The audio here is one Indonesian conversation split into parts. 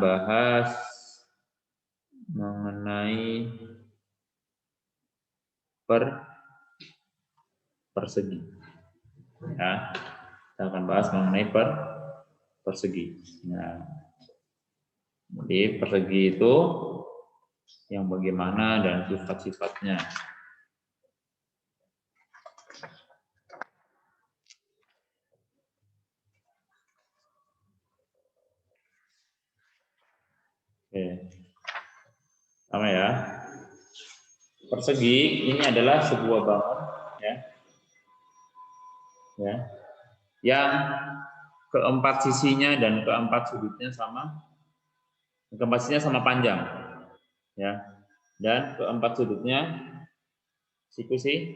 bahas mengenai persegi. Ya, kita akan bahas mengenai persegi. Nah, jadi persegi itu yang bagaimana dan sifat-sifatnya. Oke. Sama ya. Persegi ini adalah sebuah bangun ya. Ya. Yang keempat sisinya dan keempat sudutnya sama. Keempat sisinya sama panjang. Ya. Dan keempat sudutnya siku-siku.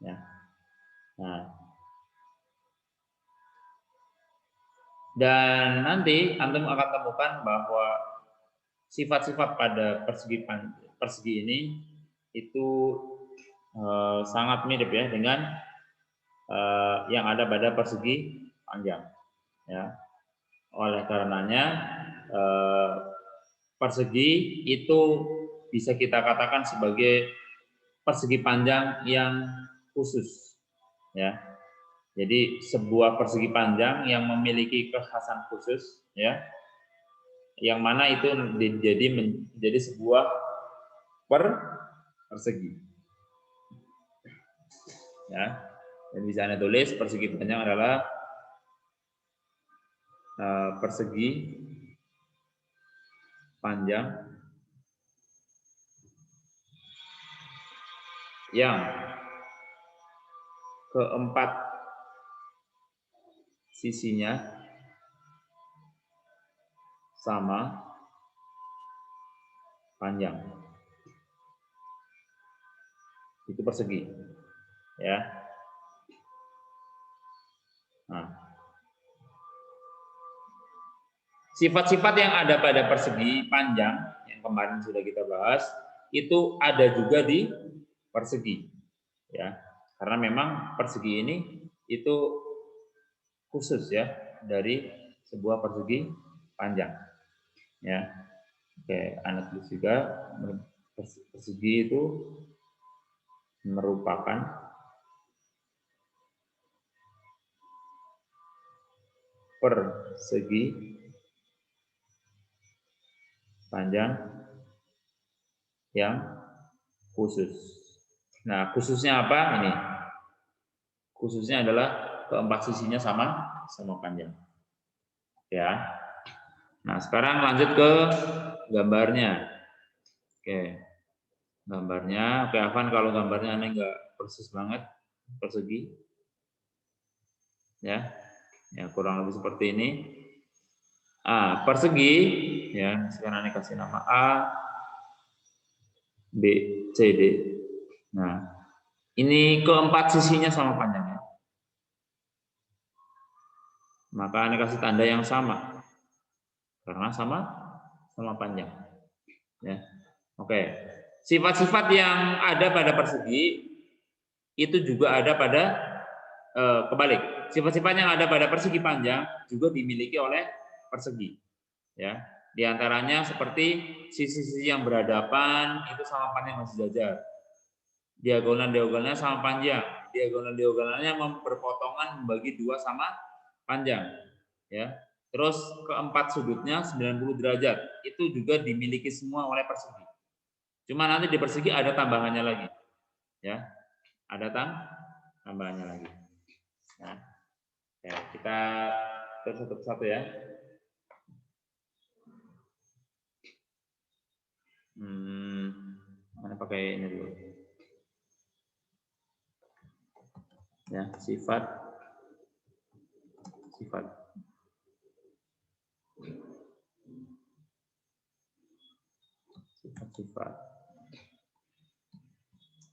Ya. Nah. Dan nanti antum akan temukan bahwa sifat-sifat pada persegi ini itu sangat mirip ya dengan yang ada pada persegi panjang. Ya. Oleh karenanya persegi itu bisa kita katakan sebagai persegi panjang yang khusus. Ya. Jadi sebuah persegi panjang yang memiliki kekhasan khusus, ya, yang mana itu menjadi sebuah persegi, ya. Dan bisa Anda tulis persegi panjang adalah persegi panjang yang keempat sisinya sama panjang. Itu persegi, ya. Nah, sifat-sifat yang ada pada persegi panjang yang kemarin sudah kita bahas itu ada juga di persegi, ya. Karena memang persegi ini itu khusus ya dari sebuah persegi panjang, ya. Oke, Anda tulis juga persegi itu merupakan persegi panjang yang khusus. Nah, khususnya apa ini? Khususnya adalah keempat sisinya sama panjang. Ya. Nah, sekarang lanjut ke gambarnya. Oke. Gambarnya, oke Afan, kalau gambarnya aneh enggak persis banget persegi. Ya. Ya, kurang lebih seperti ini. Persegi ya, sekarang aneh kasih nama A B C D. Nah, ini keempat sisinya sama panjangnya. Maka Anda kasih tanda yang sama. Karena sama panjang. Ya. Oke. Sifat-sifat yang ada pada persegi itu juga ada pada kebalik. Sifat-sifat yang ada pada persegi panjang juga dimiliki oleh persegi. Ya. Di antaranya seperti sisi-sisi yang berhadapan itu sama panjang dan sejajar. Diagonal-diagonalnya sama panjang. Diagonal-diagonalnya berpotongan membagi dua sama panjang, ya. Terus keempat sudutnya 90 derajat. Itu juga dimiliki semua oleh persegi. Cuma nanti di persegi ada tambahannya lagi. Ya. Ada tambahannya lagi. Nah, ya, kita terus satu-satu ya. Mana pakai ini dulu. Ya, sifat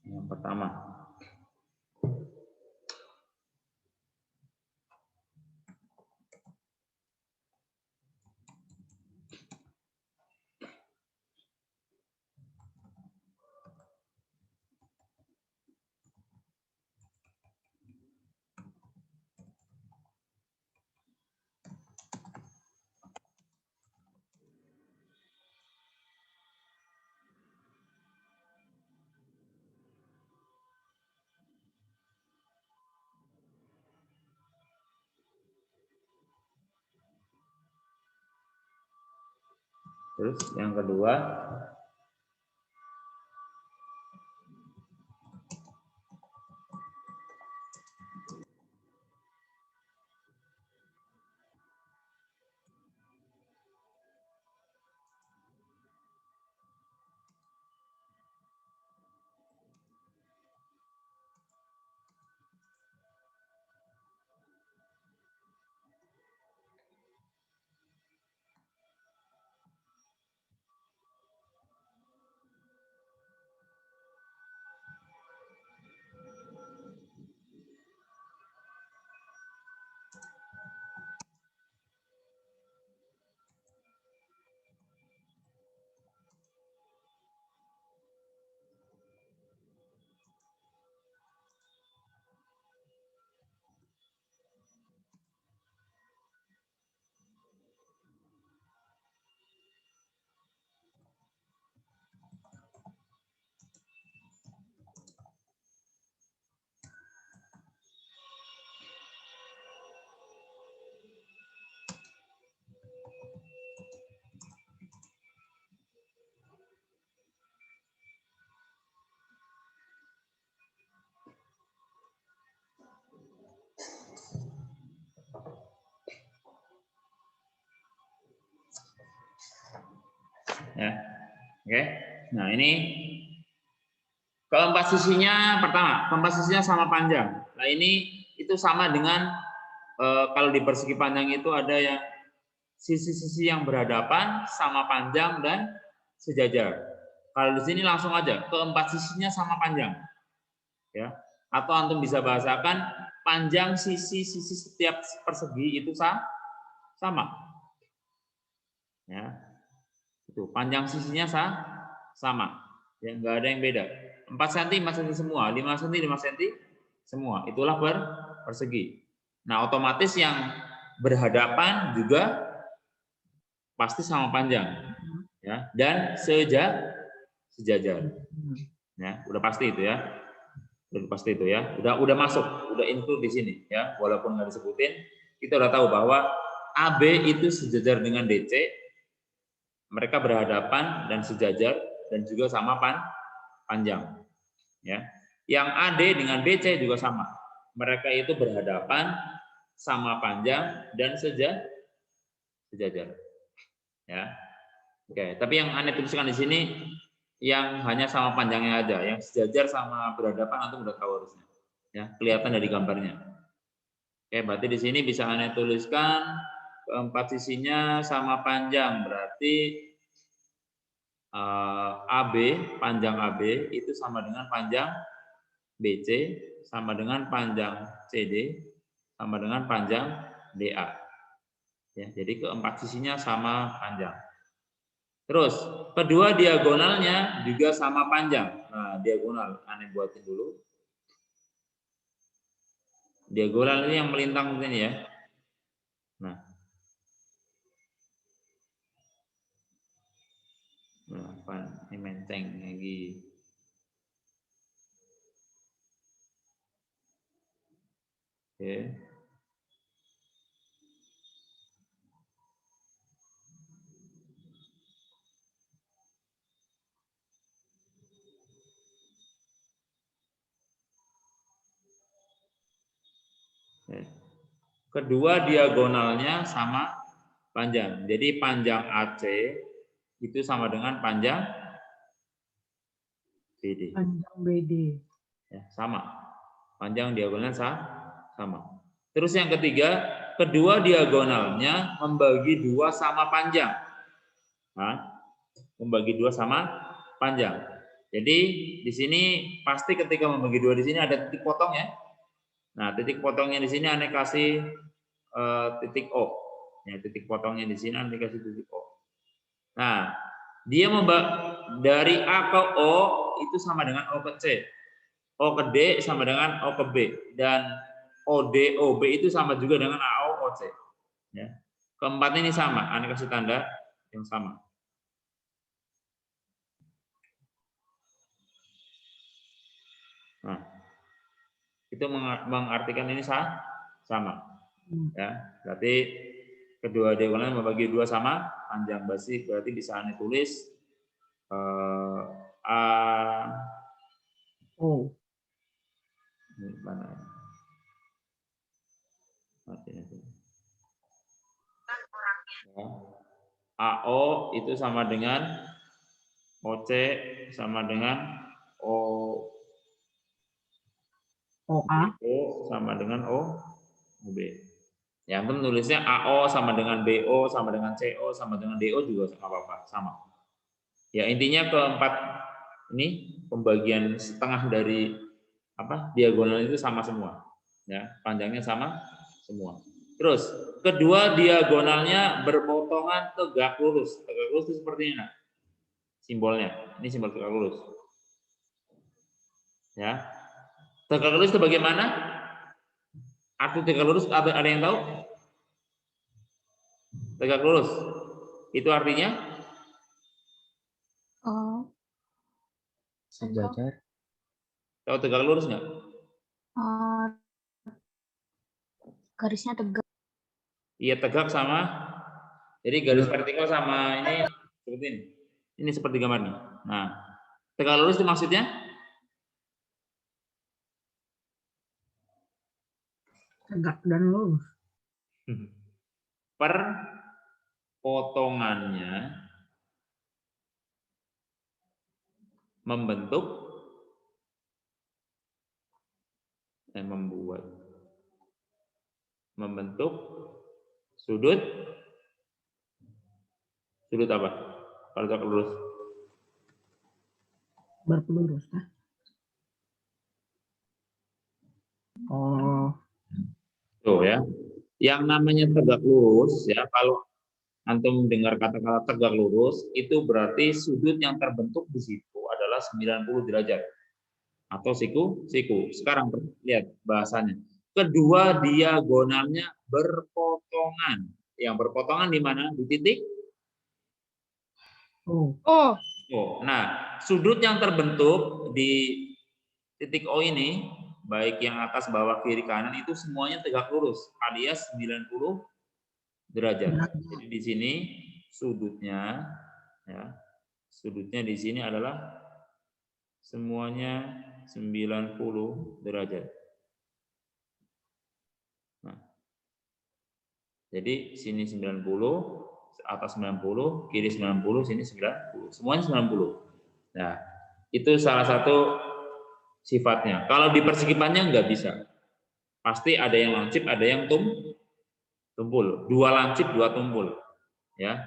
yang pertama, Terus yang kedua, ya, oke. Nah ini keempat sisinya pertama, keempat sisinya sama panjang. Nah ini itu sama dengan kalau di persegi panjang itu ada yang sisi-sisi yang berhadapan, sama panjang dan sejajar. Kalau di sini langsung aja keempat sisinya sama panjang, ya. Atau antum bisa bahasakan panjang sisi-sisi setiap persegi itu sama, ya. Itu panjang sisinya sama, ya nggak ada yang beda. 4 cm 4 cm semua, 5 cm 5 cm semua. Itulah persegi. Nah otomatis yang berhadapan juga pasti sama panjang, ya, dan sejajar, ya, udah pasti itu ya, udah masuk, udah include di sini, ya, walaupun nggak disebutin, kita udah tahu bahwa AB itu sejajar dengan DC, mereka berhadapan dan sejajar dan juga sama panjang, ya. Yang AD dengan BC juga sama, mereka itu berhadapan, sama panjang dan sejajar. Ya, oke. Tapi yang aneh tuliskan di sini yang hanya sama panjangnya aja, yang sejajar sama berhadapan antum udah tahu harusnya. Ya, kelihatan dari gambarnya. Oke, berarti di sini bisa aneh tuliskan keempat sisinya sama panjang, berarti AB, panjang AB itu sama dengan panjang BC, sama dengan panjang CD, sama dengan panjang DA. Ya, jadi keempat sisinya sama panjang. Terus, kedua diagonalnya juga sama panjang. Nah, diagonal, aneh buatin dulu. Diagonal ini yang melintang ini ya. Nah, ini menteng lagi. Oke. Kedua diagonalnya sama panjang. Jadi panjang AC itu sama dengan panjang BD. Panjang BD. Ya, sama. Panjang diagonalnya sama. Terus yang ketiga, kedua diagonalnya membagi dua sama panjang. Nah, membagi dua sama panjang. Jadi di sini pasti ketika membagi dua di sini ada titik potong ya. Nah, titik potongnya di sini aneh kasih titik O. Ya, titik potongnya di sini aneh kasih titik O. Nah, dia dari A ke O itu sama dengan O ke C. O ke D sama dengan O ke B dan OD OB itu sama juga dengan AO OC. Ya. Keempat ini sama, aneh kasih tanda yang sama. Nah, itu mengartikan ini sama. Ya, berarti kedua diagonal membagi 2 sama panjang. Berarti bisa Anda tulis A ini mana? Ya. AO itu sama dengan OC sama dengan OA sama dengan OB. Ya, antum nulisnya AO sama dengan BO sama dengan CO sama dengan DO juga nggak apa-apa, sama. Ya, intinya keempat ini pembagian setengah dari diagonal itu sama semua. Ya, panjangnya sama semua. Terus, kedua diagonalnya berpotongan tegak lurus. Tegak lurus itu seperti ini, nah. Simbolnya. Ini simbol tegak lurus. Ya. Tegak lurus itu bagaimana? Arti tegak lurus ada yang tahu? Tegak lurus. Itu artinya? Sejajar. Tahu tegak lurus nggak? Garisnya tegak. Iya, tegak sama. Jadi garis vertikal sama ini seperti ini. Ini seperti gambar nih. Nah, tegak lurus itu maksudnya? Tegak dan lurus. Perpotongannya membentuk dan membentuk sudut apa? Kalau tegak lurus berpelurus, nah. Tuh ya. Yang namanya tegak lurus ya, kalau antum dengar kata-kata tegak lurus itu berarti sudut yang terbentuk di situ adalah 90 derajat atau siku. Sekarang lihat bahasanya. Kedua diagonalnya berpotongan. Yang berpotongan di mana? Di titik Nah, sudut yang terbentuk di titik O ini, baik yang atas, bawah, kiri, kanan itu semuanya tegak lurus alias 90 derajat. Jadi di sini sudutnya ya. Sudutnya di sini adalah semuanya 90 derajat. Nah, jadi sini 90, atas 90, kiri 90, sini 90. Semuanya 90. Nah, itu salah satu sifatnya. Kalau di persegi panjang nggak bisa. Pasti ada yang lancip, ada yang tumpul. Dua lancip, dua tumpul. Ya.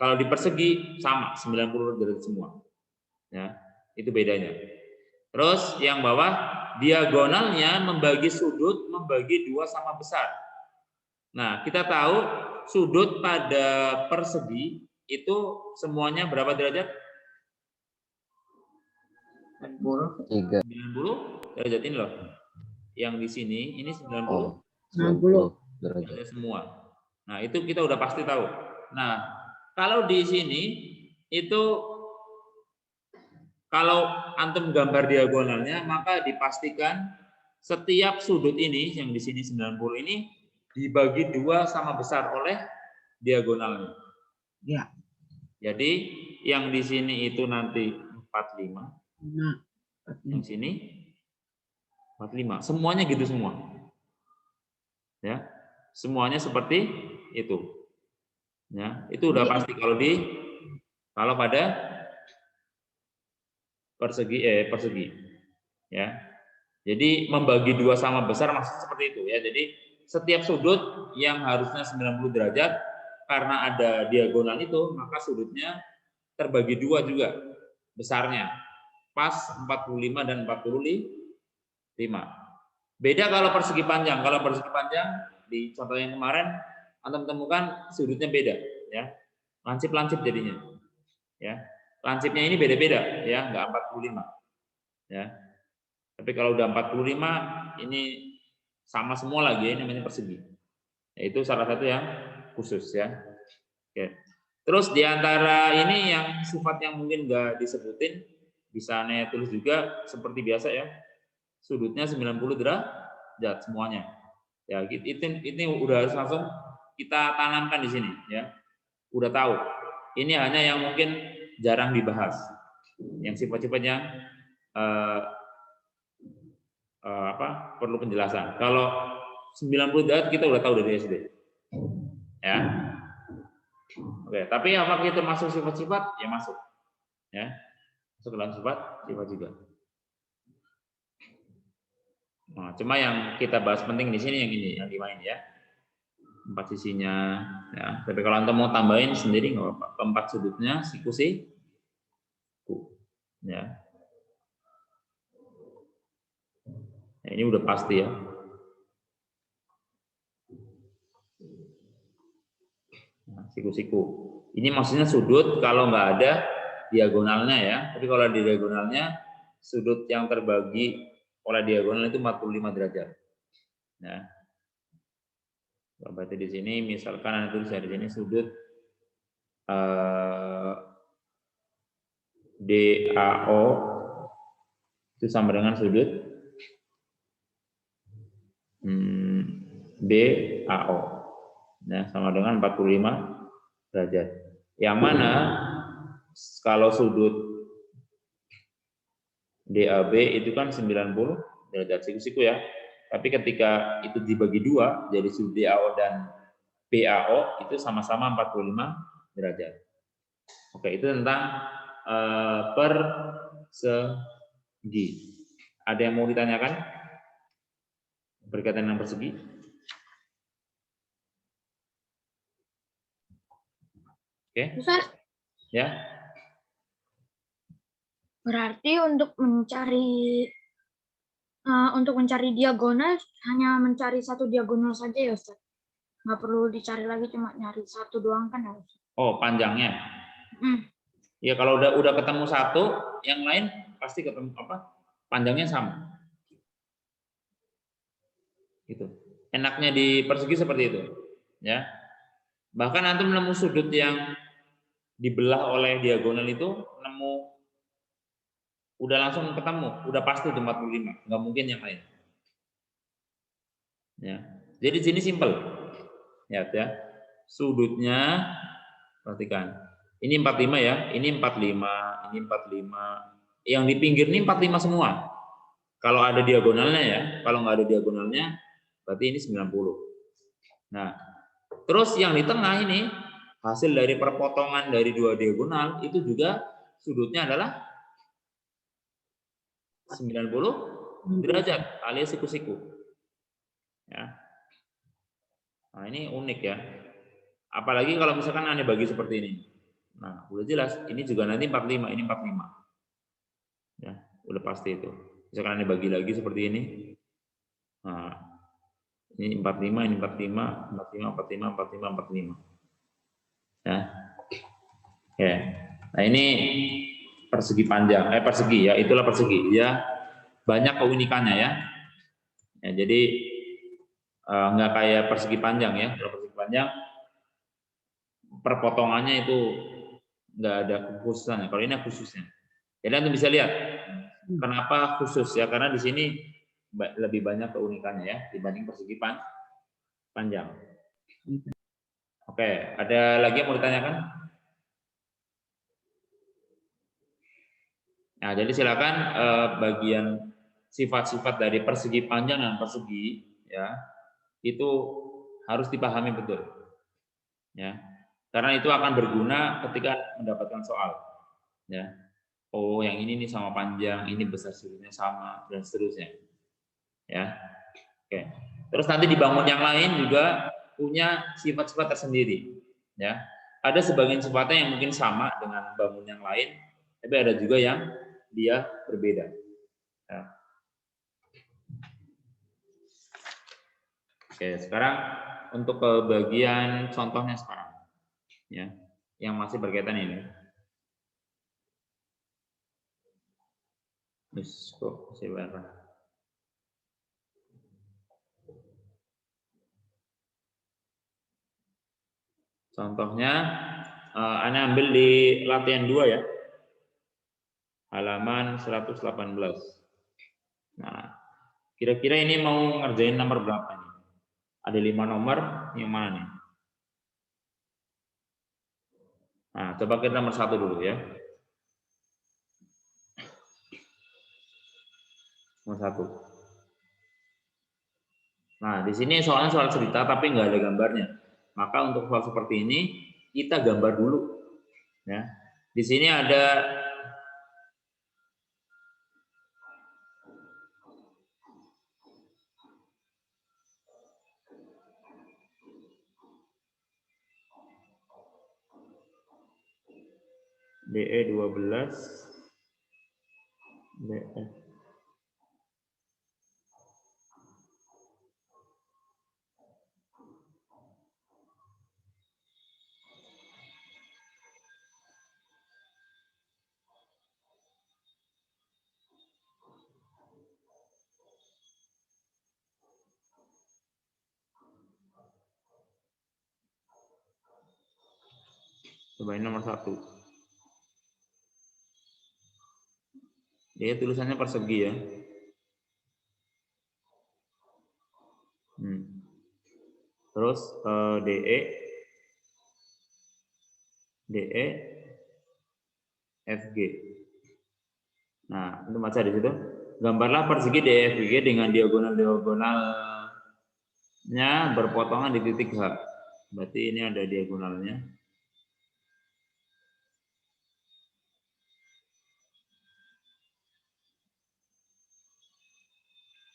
Kalau di persegi sama 90 derajat semua. Ya, itu bedanya. Terus yang bawah diagonalnya membagi sudut membagi 2 sama besar. Nah, kita tahu sudut pada persegi itu semuanya berapa derajat? 90 derajat ini loh. Yang di sini ini 90 derajat semua. Nah, itu kita udah pasti tahu. Nah, kalau di sini itu kalau antum gambar diagonalnya maka dipastikan setiap sudut ini yang di sini 90 ini dibagi 2 sama besar oleh diagonalnya. Ya. Jadi yang di sini itu nanti 45. Yang sini 45. Semuanya gitu semua. Ya. Semuanya seperti itu. Ya, itu udah pasti kalau pada persegi. Ya. Jadi membagi 2 sama besar maksud seperti itu ya. Jadi setiap sudut yang harusnya 90 derajat karena ada diagonal itu, maka sudutnya terbagi 2 juga besarnya. Pas 45 dan 45. Beda kalau persegi panjang. Kalau persegi panjang di contoh yang kemarin Anda temukan sudutnya beda ya. Lancip-lancip jadinya. Ya. Lancipnya ini beda-beda ya, enggak 45. Ya. Tapi kalau udah 45 ini sama semua lagi, ini namanya persegi. Itu salah satu yang khusus ya. Oke. Terus diantara ini yang sifat yang mungkin nggak disebutin, bisa Anda tulis juga seperti biasa ya. Sudutnya 90 derajat semuanya. Ya, ini udah harus langsung kita tanamkan di sini ya. Udah tahu. Ini hanya yang mungkin jarang dibahas. Yang sifat-sifat yang perlu penjelasan. Kalau 90 derajat kita udah tahu dari SD. Ya. Oke, tapi apakah itu masuk sifat-sifat? Ya masuk. Ya. Masuk dalam sifat juga. Nah, cuma yang kita bahas penting di sini yang ini, yang 5 ini ya. 4 sisinya ya. Tapi kalau Anda mau tambahin sendiri nggak apa-apa. Keempat sudutnya siku. Ya. Nah, ini udah pasti ya. Nah, siku. Ini maksudnya sudut kalau nggak ada diagonalnya ya. Tapi kalau di diagonalnya sudut yang terbagi oleh diagonal itu 45 derajat. Ya. Berarti di sini misalkan Anda tulis di sini sudut DAO itu sama dengan sudut BAO. Nah, sama dengan 45 derajat. Yang mana kalau sudut DAB itu kan 90 derajat siku ya. Tapi ketika itu dibagi dua, jadi sudut DAO dan BAO itu sama-sama 45 derajat. Oke, itu tentang persegi. Ada yang mau ditanyakan berkaitan dengan persegi? Oke. Ustaz, Ya. berarti untuk mencari diagonal hanya mencari satu diagonal saja ya Ustaz? Nggak perlu dicari lagi, cuma nyari satu doang kan ya Ustaz? Oh, panjangnya. Ya kalau udah ketemu satu, yang lain pasti ketemu panjangnya sama. Gitu. Enaknya di persegi seperti itu, ya. Bahkan antum nemu sudut yang dibelah oleh diagonal itu udah langsung ketemu, udah pasti itu 45, nggak mungkin yang lain. Ya. Jadi sini simple. Ya. Sudutnya perhatikan. Ini 45 ya, ini 45, ini 45. Yang di pinggir ini 45 semua. Kalau ada diagonalnya ya, kalau nggak ada diagonalnya berarti ini 90. Nah, terus yang di tengah ini hasil dari perpotongan dari dua diagonal itu juga sudutnya adalah 90 derajat alias siku-siku. Ya. Nah, ini unik ya. Apalagi kalau misalkan Anda bagi seperti ini. Nah, udah jelas ini juga nanti 45, ini 45. Ya, udah pasti itu. Misalkan Anda bagi lagi seperti ini. Nah, ini 45, ini 45, 45, 45, 45, 45. Ya. Oke. Nah, ini persegi panjang, persegi ya, itulah persegi ya. Banyak keunikannya ya. Ya, jadi nggak kayak persegi panjang ya. Kalau persegi panjang perpotongannya itu nggak ada kekhususannya. Kalau ini khususnya. Jadi Anda bisa lihat kenapa khusus ya, karena di sini lebih banyak keunikannya ya dibanding persegi panjang. Oke, ada lagi yang mau ditanyakan? Nah, jadi silakan bagian sifat-sifat dari persegi panjang dan persegi ya itu harus dipahami betul. Ya. Karena itu akan berguna ketika mendapatkan soal. Ya. Oh, yang ini nih sama panjang, ini besar sudutnya sama dan seterusnya. Ya. Oke. Terus nanti dibangun yang lain juga punya sifat-sifat tersendiri. Ya. Ada sebagian sifatnya yang mungkin sama dengan bangun yang lain, tapi ada juga yang dia berbeda. Ya. Oke, sekarang untuk ke bagian contohnya sekarang, ya, yang masih berkaitan ini. Kok sebentar. Contohnya, Anda ambil di latihan 2 ya, halaman 118. Nah, kira-kira ini mau ngerjain nomor berapa nih? Ada 5 nomor, yang mana nih? Nah, coba kita nomor 1 dulu ya. Nomor 1. Nah, di sini soalnya soal cerita tapi nggak ada gambarnya. Maka untuk soal seperti ini kita gambar dulu. Ya. Di sini ada DE 12, DF. Coba ini nomor 1. Dia tulisannya persegi ya. Terus DE, FG. Nah, itu baca di situ. Gambarlah persegi DFG dengan diagonal-diagonalnya berpotongan di titik H. Berarti ini ada diagonalnya.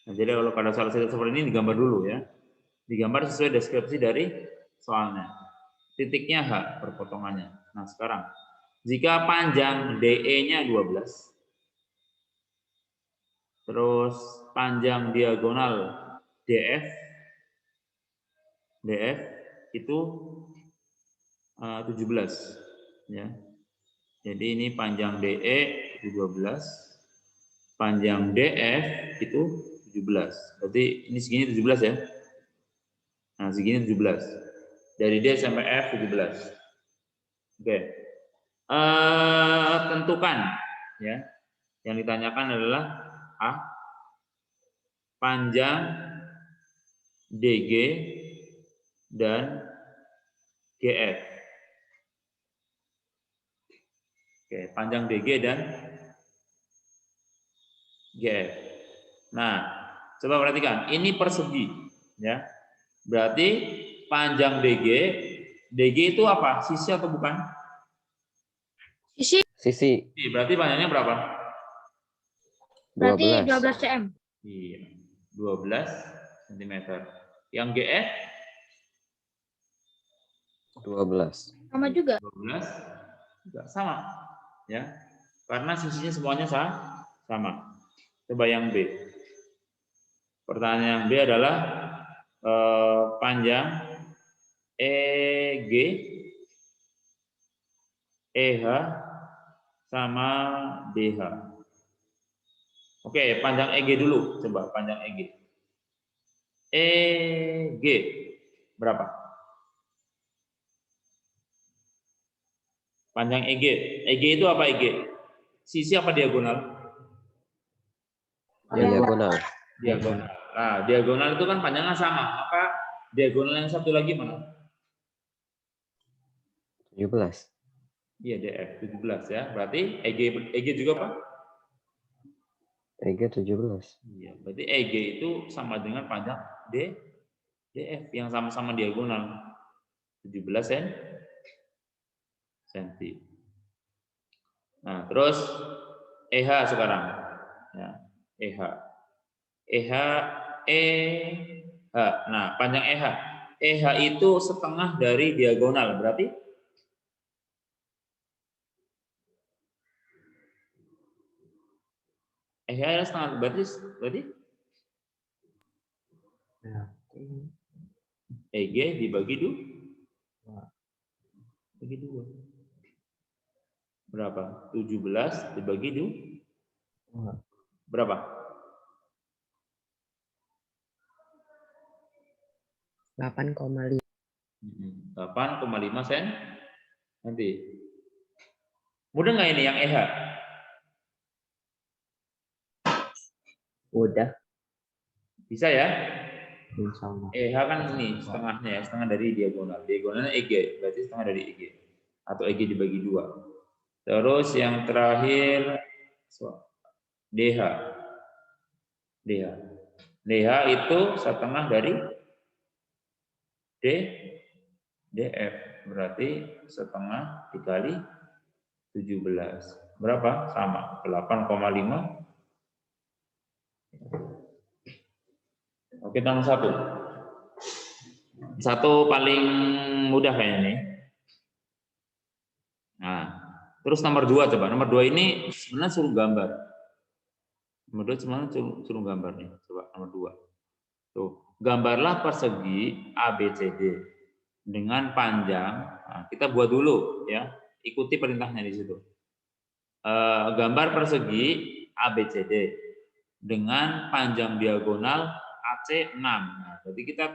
Nah, jadi kalau pada soal seperti ini digambar dulu ya. Digambar sesuai deskripsi dari soalnya. Titiknya H, perpotongannya. Nah, sekarang jika panjang DE-nya 12, terus panjang diagonal DF itu 17 ya. Jadi ini panjang DE itu 12, panjang DF itu 17. Berarti ini segini 17 ya. Nah, segini 17. Dari D sampai F 17. Oke. Tentukan ya. Yang ditanyakan adalah A, panjang DG dan GF. Oke, panjang DG dan GF. Nah, coba perhatikan, ini persegi ya. Berarti panjang DG itu apa? Sisi atau bukan? Sisi. Berarti panjangnya berapa? Berarti 12 cm. Iya, 12 cm. Yang GF? 12. Sama juga. 12 juga sama. Ya. Karena sisinya semuanya sama. Coba yang B. Pertanyaan yang B adalah panjang EG, EH sama DH. Oke, panjang EG dulu. Coba panjang EG. EG berapa? Panjang EG. EG itu apa EG? Sisi apa diagonal? Diagonal. Diagonal. Nah, diagonal itu kan panjangnya sama. Maka diagonal yang satu lagi mana? 17. Iya, DF 17 ya. Berarti EG juga apa? EG 17. Iya, berarti EG itu sama dengan panjang DF yang sama-sama diagonal 17 cm. Nah, terus EH sekarang. Ya, EH. Nah, panjang EH. EH itu setengah dari diagonal, berarti EH adalah setengah, berarti EG dibagi 2. Berapa? 17 dibagi 2. Berapa? 8,5. 8,5 cm. Nanti. Mudah nggak ini yang EH? Udah. Bisa ya? Insya Allah. EH kan ini setengahnya ya, setengah dari diagonal. Diagonalnya EG, berarti setengah dari EG. atau EG dibagi 2. Terus yang terakhir DH. DH itu setengah dari DF. Berarti setengah dikali 17. Berapa? Sama, 8,5. Oke, nomor 1. Satu paling mudah kayak ini. Nah, terus nomor 2 coba. Nomor 2 ini sebenarnya suruh gambar. Nomor 2 sebenarnya suruh gambar nih. Coba nomor 2. Tuh, gambarlah persegi ABCD dengan panjang. Nah, kita buat dulu ya. Ikuti perintahnya di situ. Gambar persegi ABCD dengan panjang diagonal AC 6. Nah, jadi kita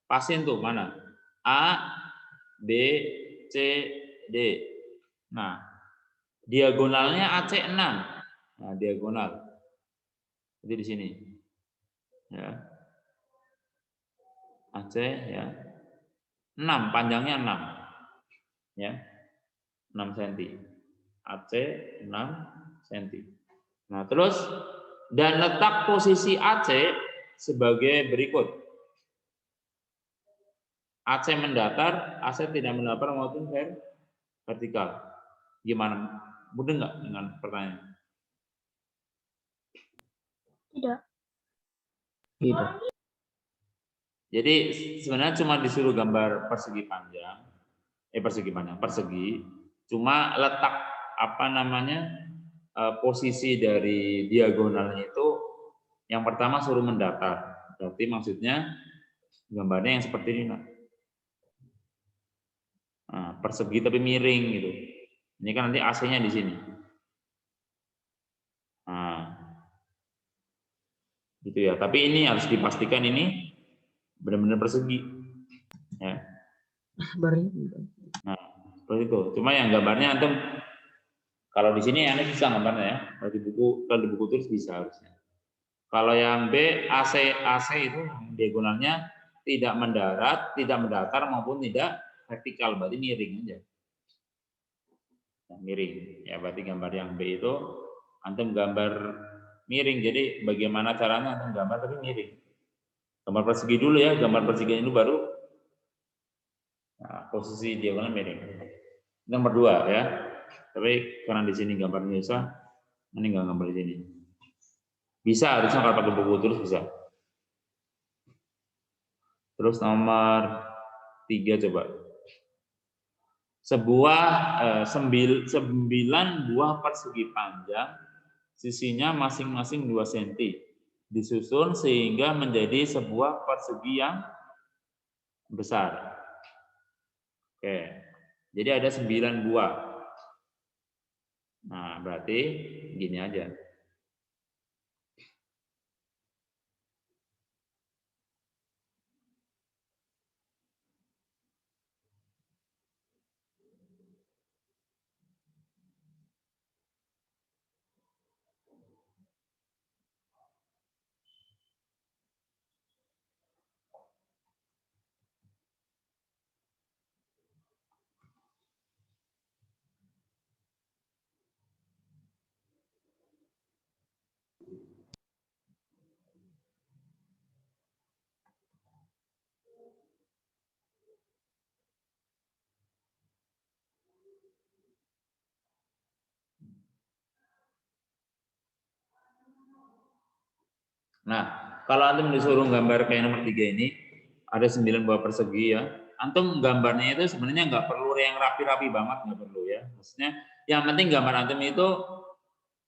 pasin tuh mana? A, B, C, D. Nah, diagonalnya AC 6. Nah, diagonal. Jadi di sini. Ya. AC ya. 6, panjangnya 6. Ya. 6 cm. AC 6 cm. Nah, terus dan letak posisi AC sebagai berikut. AC mendatar, AC tidak mendatar maupun vertikal. Gimana? Mudah nggak dengan pertanyaan? Tidak. Tidak. Jadi sebenarnya cuma disuruh gambar persegi panjang, persegi. Cuma letak posisi dari diagonalnya itu yang pertama suruh mendatar. Berarti maksudnya gambarnya yang seperti ini, Nak. Nah, persegi tapi miring gitu. Ini kan nanti AC-nya di sini. Nah, gitu ya. Tapi ini harus dipastikan ini benar-benar persegi. Ya. Nah, seperti itu. Cuma yang gambarnya antum kalau di sini Anda bisa gambarnya ya. Kalau di buku tulis bisa harusnya. Kalau yang B AC itu diagonalnya tidak mendatar maupun tidak vertikal, berarti miring aja. Nah, miring. Ya, berarti gambar yang B itu antum gambar miring. Jadi bagaimana caranya antum gambar tapi miring. Gambar persegi dulu ya, gambar persegi ini baru posisi diagonal miring. Nomor 2 ya. Tapi karena di sini gambarnya susah, ini nggak gambar di sini. Bisa, harusnya kalau pakai buku tulis bisa. Terus nomor 3 coba. 9 buah persegi panjang, sisinya masing-masing 2 cm. Disusun sehingga menjadi sebuah persegi yang besar. Oke. Jadi ada 9 buah. Nah, berarti gini aja. Nah, kalau antum disuruh gambar kayak nomor 3 ini, ada 9 buah persegi ya. Antum gambarnya itu sebenarnya nggak perlu yang rapi-rapi banget, nggak perlu ya. Maksudnya yang penting gambar antum itu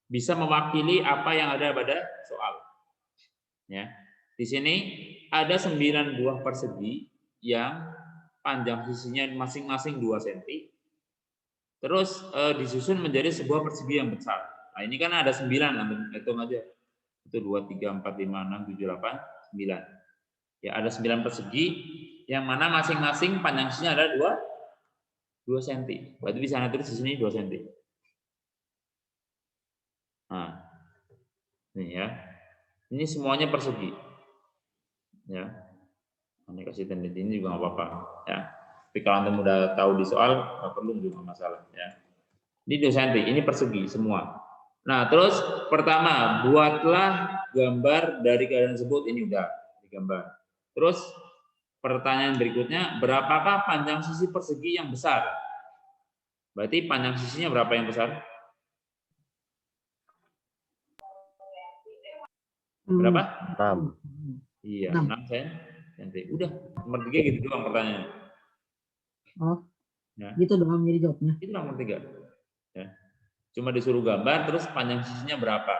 bisa mewakili apa yang ada pada soal. Ya. Di sini ada 9 buah persegi yang panjang sisinya masing-masing 2 cm. Terus disusun menjadi sebuah persegi yang besar. Nah, ini kan ada 9, antum hitung aja. Itu 2, 3, 4, 5, 6, 7, 8, 9. Ya, ada 9 persegi yang mana masing-masing panjang sisinya ada 2 cm. Berarti bisa Anda tulis di sini 2 cm. Nah, ini ya. Ini semuanya persegi. Ya. Ini kasih tanda ini juga nggak apa-apa, ya. Tapi kalau antum udah tahu di soal, nggak perlu juga masalah ya. Ini 2 cm, ini persegi semua. Nah, terus pertama, buatlah gambar dari keadaan tersebut. Ini udah digambar. Terus pertanyaan berikutnya, berapakah panjang sisi persegi yang besar? Berarti panjang sisinya berapa yang besar? Berapa? 6. Iya, 6. 6 cm. Udah, nomor 3 gitu doang pertanyaannya. Oh, Ya. gitu doang jadi jawabnya. Itu nomor 3. Ya. Cuma disuruh gambar, terus panjang sisinya berapa?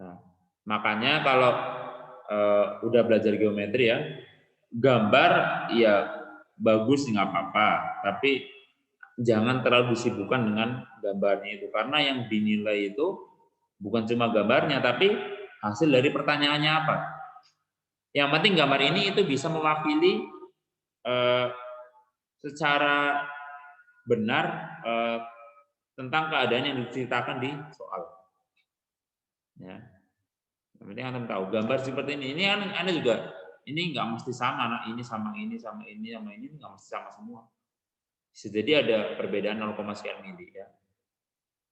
Nah, makanya kalau udah belajar geometri ya, gambar ya bagus nggak apa-apa, tapi jangan terlalu disibukkan dengan gambarnya itu, karena yang dinilai itu bukan cuma gambarnya, tapi hasil dari pertanyaannya apa. Yang penting gambar ini itu bisa mewakili secara benar tentang keadaan yang diceritakan di soal. Ya. Yang penting Anda tahu gambar seperti ini Anda juga ini nggak mesti sama, nah ini sama ini sama ini sama ini nggak mesti sama semua. Bisa jadi ada perbedaan 0, sekian mili ya.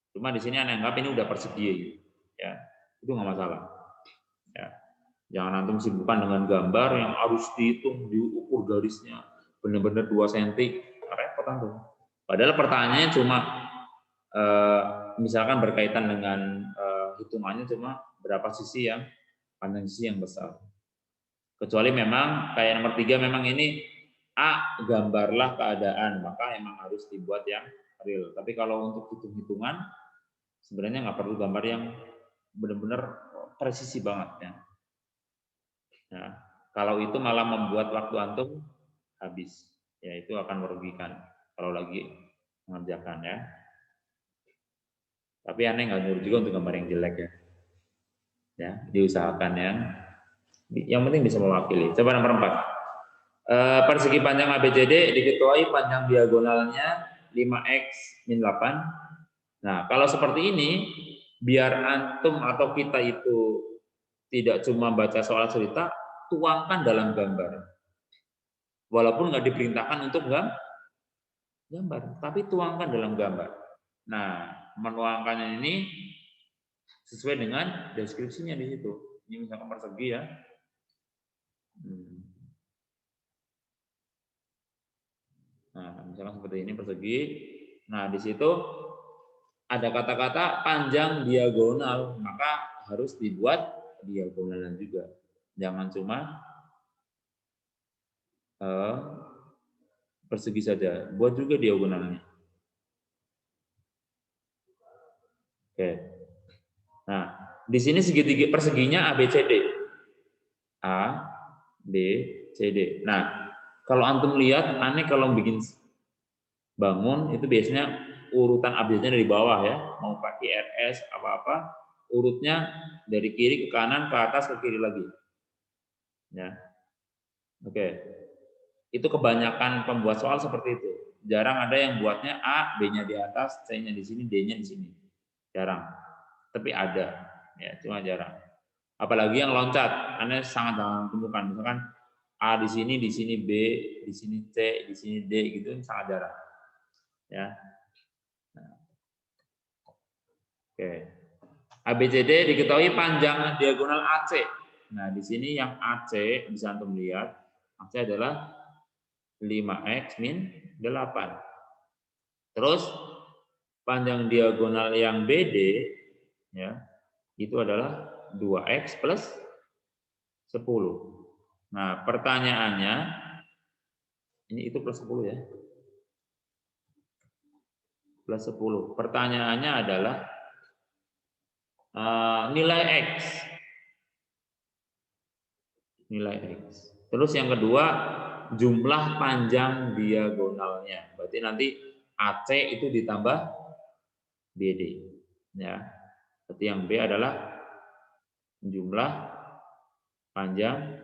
Cuma di sini Anda anggap ini udah persegi gitu. Ya, itu nggak masalah. Ya. Jangan antum sibukkan dengan gambar yang harus dihitung, diukur garisnya benar-benar 2 cm, repot antum. Padahal pertanyaannya cuma misalkan berkaitan dengan hitungannya cuma berapa sisi yang panjang sisi yang besar. Kecuali memang kayak nomor 3 memang ini A, gambarlah keadaan, maka emang harus dibuat yang real. Tapi kalau untuk hitung-hitungan sebenarnya nggak perlu gambar yang benar-benar presisi banget ya. Nah, kalau itu malah membuat waktu antum habis, ya itu akan merugikan kalau lagi mengerjakan ya. Tapi aneh nggak nyuruh juga untuk gambar yang jelek ya. Ya, diusahakan yang penting bisa mewakili. Coba nomor 4. Persegi panjang ABCD diketuai panjang diagonalnya 5x min 8. Nah, kalau seperti ini, biar antum atau kita itu tidak cuma baca soal cerita, tuangkan dalam gambar. Walaupun nggak diperintahkan untuk gambar, tapi tuangkan dalam gambar. Nah, menuangkannya ini sesuai dengan deskripsinya di situ. Ini misalkan persegi ya. Nah, misalkan seperti ini persegi. Nah, di situ ada kata-kata panjang diagonal, maka harus dibuat diagonalan juga. Jangan cuma persegi saja, buat juga diagonalnya. Oke. Nah, di sini segitiga perseginya ABCD. A, B, C, D. Nah, kalau antum lihat, aneh kalau bikin bangun itu biasanya urutan ABCD dari bawah ya, mau pakai RS apa-apa, urutnya dari kiri ke kanan, ke atas, ke kiri lagi. Ya. Oke. Itu kebanyakan pembuat soal seperti itu. Jarang ada yang buatnya A, B-nya di atas, C-nya di sini, D-nya di sini. Jarang. Tapi ada. Ya, cuma jarang. Apalagi yang loncat, Anda sangat jarang temukan. Misalkan A di sini B, di sini C, di sini D gitu sangat jarang. Ya. Nah. Oke. ABCD diketahui panjang diagonal AC. Nah, di sini yang AC bisa antum lihat, AC adalah 5x min 8. Terus panjang diagonal yang BD ya, itu adalah 2x plus 10. Nah, pertanyaannya ini itu plus 10 ya. Plus 10. Pertanyaannya adalah nilai X. Nilai X. Terus yang kedua, jumlah panjang diagonalnya. Berarti nanti AC itu ditambah BD. Ya. Berarti yang B adalah jumlah panjang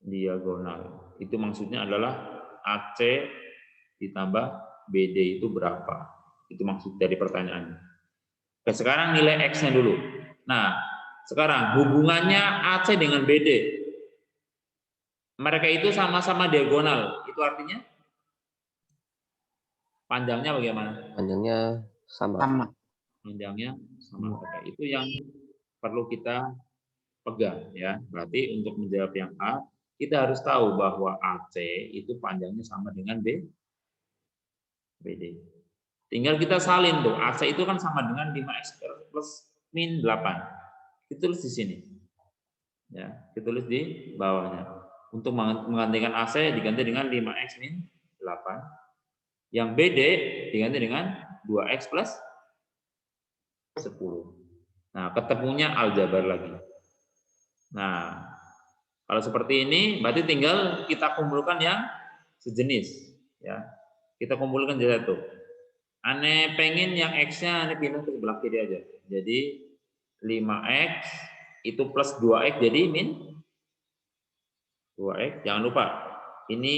diagonal. Itu maksudnya adalah AC ditambah BD itu berapa? Itu maksud dari pertanyaannya. Oke, sekarang nilai X-nya dulu. Nah, sekarang hubungannya AC dengan BD. Mereka itu sama-sama diagonal. itu artinya panjangnya bagaimana? Panjangnya sama. Sama. Panjangnya sama. Oke, itu yang perlu kita pegang ya. Berarti untuk menjawab yang A, kita harus tahu bahwa AC itu panjangnya sama dengan BD. Tinggal kita salin tuh. AC itu kan sama dengan 5x plus min 8. Kita tulis di sini. Ya, kita tulis di bawahnya. Untuk menggantikan AC diganti dengan 5x min 8. Yang BD diganti dengan 2x plus 10. Nah, ketemunya aljabar lagi. Nah, kalau seperti ini berarti tinggal kita kumpulkan yang sejenis ya. Kita kumpulkan jadi satu. Ane pengen yang X-nya ane pindah ke sebelah kiri aja. Jadi 5X itu plus 2X jadi min 2X. Jangan lupa ini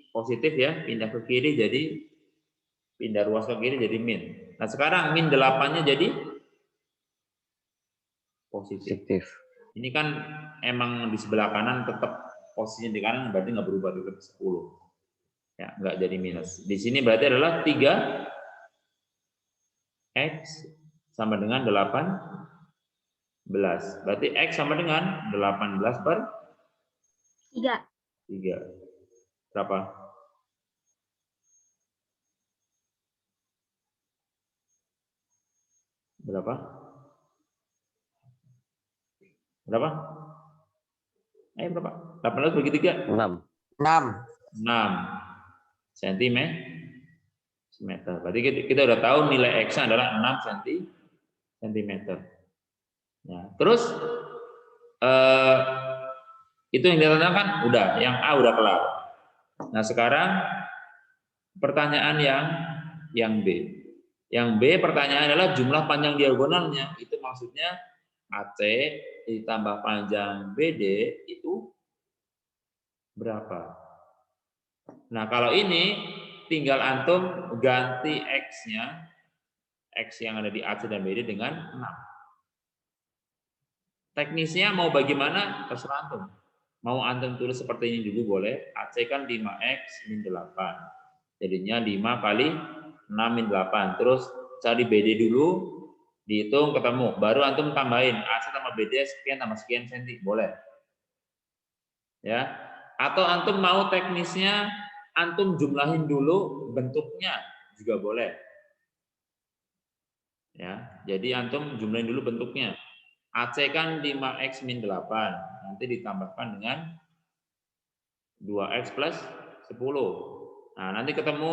positif ya, pindah ke kiri jadi pindah ruas ke kiri jadi min. Nah, sekarang min 8-nya jadi positif. Ini kan emang di sebelah kanan tetap posisinya di kanan, berarti nggak berubah, tetap 10. Ya, nggak jadi minus. Di sini berarti adalah 3x sama dengan 18. Berarti x sama dengan 18 per 3. 3. Berapa? Berapa? Berapa? Berapa? 18 bagi 3? 6. 6. 6 cm. Berarti kita udah tahu nilai X adalah 6 cm. Ya, terus itu yang ditandakan udah, yang A udah kelar. Nah, sekarang pertanyaan yang B. Yang B pertanyaan adalah jumlah panjang diagonalnya. Itu maksudnya AC ditambah panjang BD itu berapa? Nah, kalau ini tinggal antum ganti X-nya, X yang ada di AC dan BD dengan 6. Teknisnya mau bagaimana? Terserah antum. Mau antum tulis seperti ini dulu boleh. AC kan 5X min 8. Jadinya 5 kali 6 min 8. Terus cari BD dulu, dihitung ketemu. Baru antum tambahin AC tambah BD sekian tambah sekian senti. Boleh. Ya. Atau antum mau teknisnya antum jumlahin dulu bentuknya juga boleh. Ya, jadi antum jumlahin dulu bentuknya. AC kan 5X min 8. Nanti ditambahkan dengan 2X plus 10. Nah, nanti ketemu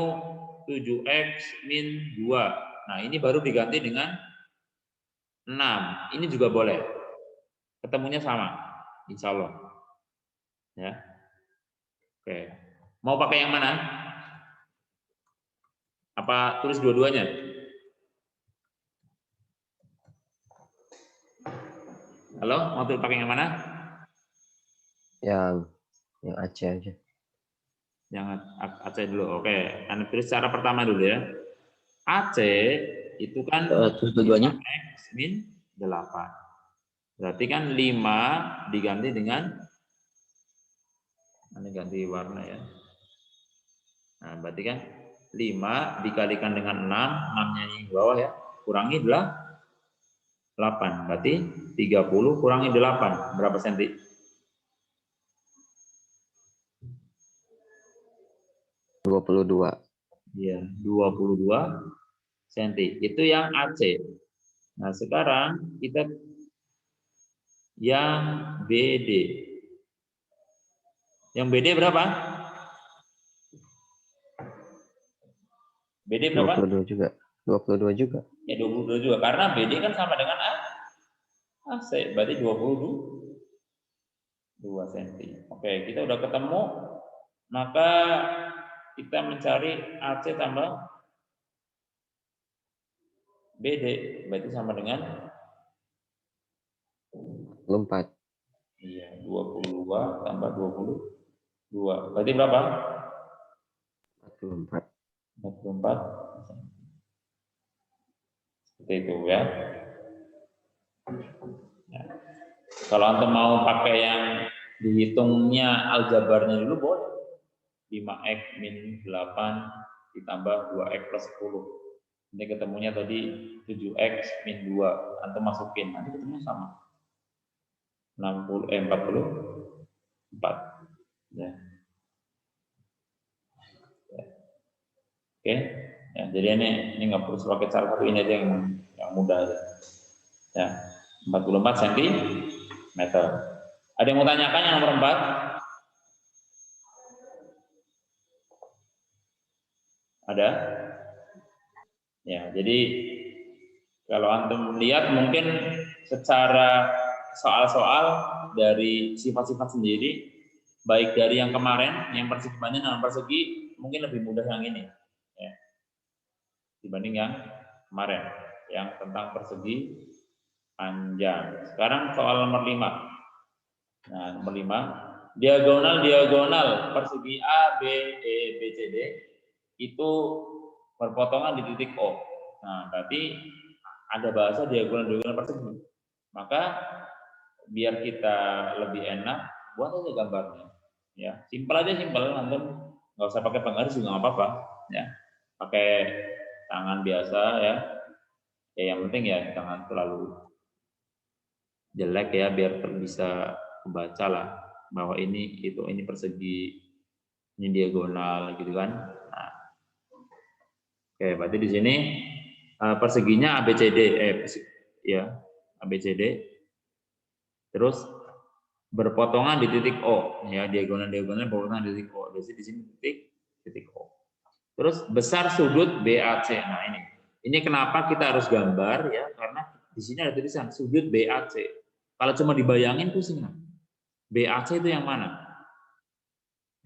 7X min 2. Nah, ini baru diganti dengan 6. Ini juga boleh. Ketemunya sama. Insya Allah. Ya. Oke. Mau pakai yang mana? Apa tulis dua-duanya? Halo, mau tulis pakai yang mana? Yang AC aja. Yang AC dulu. Oke, Anda tulis cara pertama dulu ya. AC itu kan Terus dua-duanya? X min 8. Berarti kan 5 diganti dengan, ini ganti warna ya. Nah, berarti kan 5 dikalikan dengan 6, 6-nya yang di bawah ya, kurangi 8. Berarti 30 kurangi 8, berapa senti? Iya, 22 senti. Itu yang AC. Nah, sekarang kita yang BD. Yang BD berapa? BD berapa? 22 juga. 22 juga. Ya 22 juga. Karena BD kan sama dengan AC. Berarti 22 cm. Oke, kita udah ketemu. Maka kita mencari AC tambah BD. Berarti sama dengan 24. iya, 22 tambah 22. Berarti berapa? 44. 44. Seperti itu ya. Nah, kalau antum mau pakai yang dihitungnya aljabarnya dulu boleh. 5x min 8 ditambah 2x plus 10. Nanti ketemunya tadi 7x min 2. Antum masukin, nanti ketemunya sama. 44. Ya. Oke. Ya, jadi ini nggak perlu pakai cara satu, ini aja yang mudah aja. Ya, 44 cm. Ada yang mau tanyakan yang nomor 4? Ada? Ya, jadi kalau antum lihat mungkin secara soal-soal dari sifat-sifat sendiri, baik dari yang kemarin, yang persegi panjang dan persegi, mungkin lebih mudah yang ini, ya, dibanding yang kemarin, yang tentang persegi panjang. Sekarang soal nomor 5. Nah, nomor 5, diagonal persegi A, B, E, B, C, D itu berpotongan di titik O. Nah, berarti ada bahasa diagonal persegi. Maka biar kita lebih enak, buat aja gambarnya. Ya, simpel aja, simpel. Antum nggak usah pakai penggaris juga nggak apa-apa. Ya, pakai tangan biasa ya. Ya, yang penting ya jangan terlalu jelek ya, biar bisa kebaca lah bahwa ini persegi, ini diagonal gitu kan. Nah, oke, berarti di sini perseginya ABCD, ya ABCD, terus berpotongan di titik O, ya diagonal berpotongan di titik O. Jadi di sini titik O. Terus besar sudut BAC. Nah ini kenapa kita harus gambar ya? Karena di sini ada tulisan sudut BAC. Kalau cuma dibayangin pusing. BAC itu yang mana?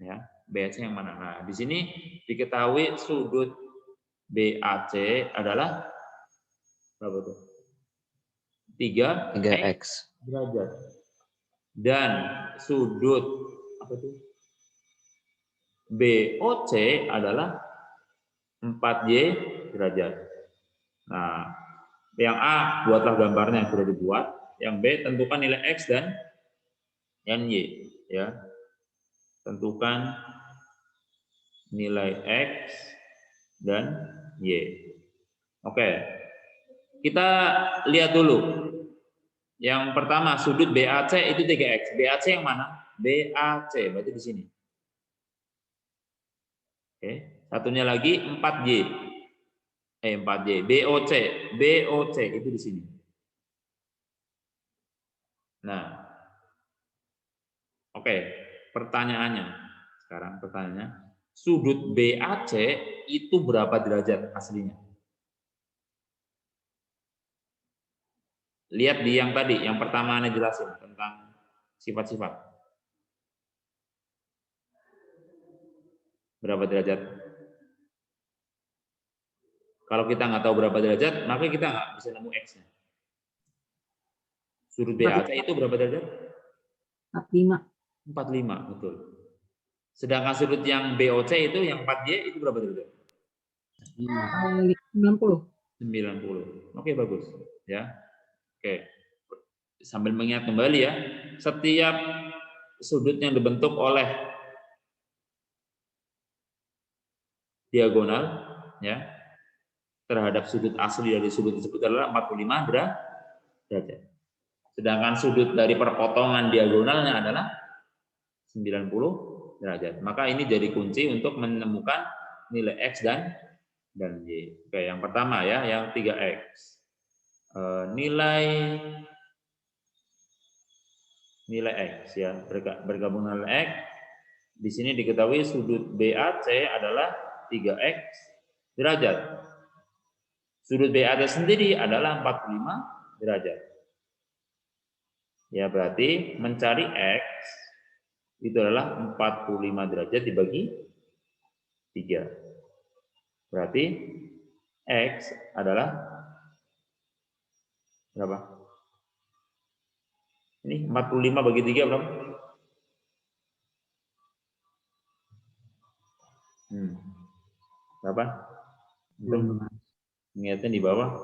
Ya, BAC yang mana? Nah, di sini diketahui sudut BAC adalah berapa tuh? 3x derajat. Dan sudut apa itu? BOC adalah 4y derajat. Nah, yang A buatlah gambarnya yang sudah dibuat, yang B tentukan nilai X dan Y, ya. Tentukan nilai X dan Y. Oke. Kita lihat dulu. Yang pertama, sudut BAC itu 3x. BAC yang mana? BAC, berarti di sini. Oke. Satunya lagi 4y. 4y. BOC itu di sini. Nah. Oke, pertanyaannya. Sekarang pertanyaannya, sudut BAC itu berapa derajat aslinya? Lihat di yang tadi, yang pertama Anda jelasin tentang sifat-sifat. Berapa derajat? Kalau kita nggak tahu berapa derajat, maka kita nggak bisa nemu X-nya. Sudut BAC itu berapa derajat? 45. 45, betul. Sedangkan sudut yang BOC itu, yang 4Y itu berapa derajat? 90. 90. Oke, bagus. Ya. Oke. Sambil mengingat kembali ya, setiap sudut yang dibentuk oleh diagonal ya terhadap sudut asli dari sudut tersebut adalah 45 derajat. Sedangkan sudut dari perpotongan diagonalnya adalah 90 derajat. Maka ini jadi kunci untuk menemukan nilai X dan Y. Oke, yang pertama ya, yang 3X. Nilai X ya, bergabung nilai X. Di sini diketahui sudut BAC adalah 3X derajat. Sudut BAC sendiri adalah 45 derajat. Ya, berarti mencari X itu adalah 45 derajat dibagi 3. Berarti X adalah berapa? Ini 45 bagi 3 berapa? Berapa? Ingatnya di bawah.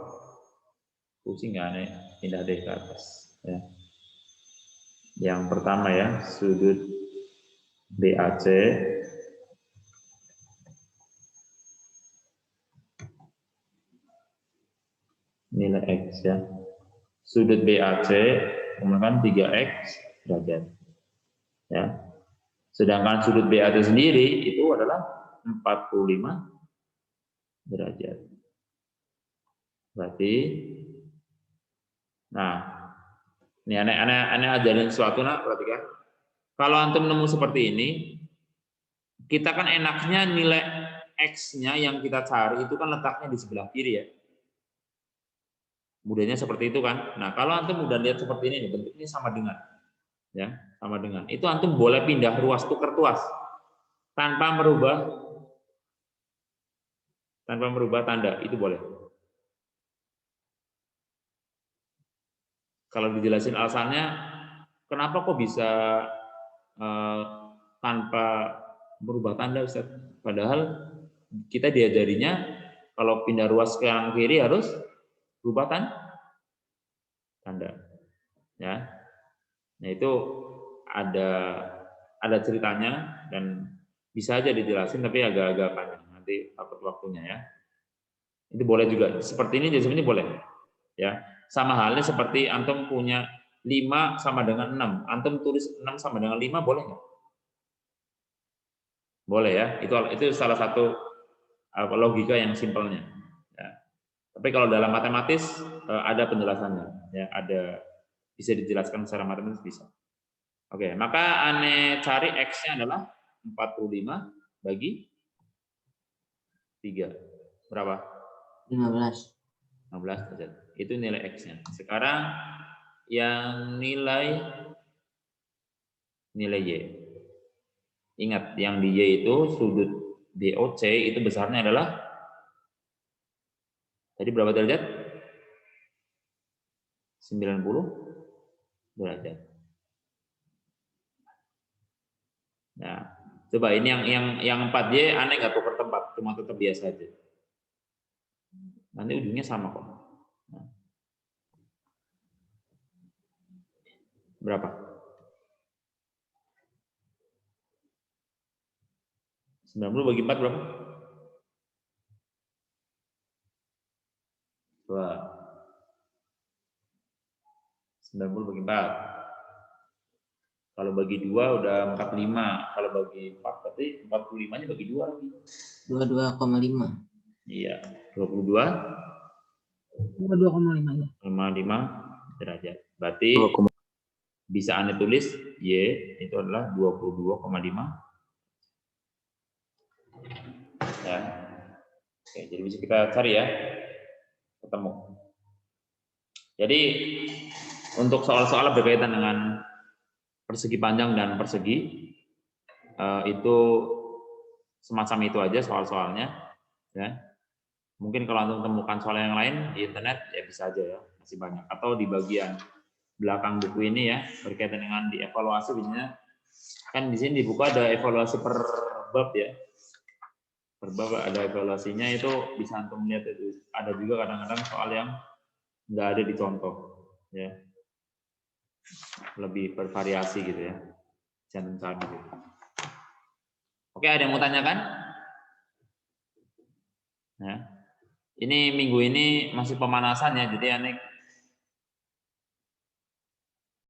Pusing nggak nih? Pindah deh ke atas. Ya. Yang pertama ya, sudut BAC nilai X ya. Sudut BAC kemudian 3X derajat. Ya. Sedangkan sudut BAC sendiri itu adalah 45 derajat. Berarti nah, ini aneh ajarin sesuatu nak, perhatikan. Kalau antum nemu seperti ini, kita kan enaknya nilai X-nya yang kita cari itu kan letaknya di sebelah kiri ya. Mudahnya seperti itu kan. Nah, kalau antum udah lihat seperti ini, bentuknya sama dengan, ya, sama dengan. Itu antum boleh pindah ruas, tukar tuas, tanpa merubah tanda, itu boleh. Kalau dijelasin alasannya, kenapa kok bisa tanpa merubah tanda, Ustaz? Padahal kita diajarinya kalau pindah ruas ke kanan kiri harus berubah tanda, ya. Nah itu ada ceritanya dan bisa aja dijelasin tapi agak-agak panjang nanti takut waktunya ya. Itu boleh juga seperti ini, sebenarnya boleh, ya. Sama halnya seperti antum punya 5 sama dengan 6, antum tulis 6 sama dengan 5 boleh nggak? Boleh ya. Itu salah satu logika yang simpelnya. Tapi kalau dalam matematis ada penjelasannya, ya, bisa dijelaskan secara matematis bisa. Oke, maka ane cari X-nya adalah 45 bagi 3. Berapa? 15. 15 derajat. Itu nilai X-nya. Sekarang yang nilai Y. Ingat, yang di Y itu sudut BOC itu besarnya adalah tadi berapa derajat? 90 derajat. Nah, coba ini yang 4Y aneh nggak tukar tempat, cuma tetap biasa aja. Nanti ujungnya sama kok. Nah. Berapa? 90 bagi 4 berapa? 2. 90 bagi 4. Kalau bagi 2 udah 45. Kalau bagi 4 berarti 45-nya bagi 2 lagi. 22,5. Iya, 22. 22,5 ya. 55 derajat. Berarti bisa Anda tulis Y itu adalah 22,5. Ya. Oke, jadi bisa kita cari ya. Ketemu. Jadi untuk soal-soal berkaitan dengan persegi panjang dan persegi itu semacam itu aja soal-soalnya, ya. Mungkin kalau Anda temukan soal yang lain di internet ya bisa aja ya, masih banyak. Atau di bagian belakang buku ini ya berkaitan dengan dievaluasi biasanya kan di sini di buku ada evaluasi per bab ya. Per bab ada evaluasinya, itu bisa Antum lihat itu. Ada juga kadang-kadang soal yang nggak ada di contoh ya. Lebih bervariasi gitu ya. Jangan cari gitu. Oke, ada yang mau tanyakan? Ya. Ini minggu ini masih pemanasan ya, jadi aneh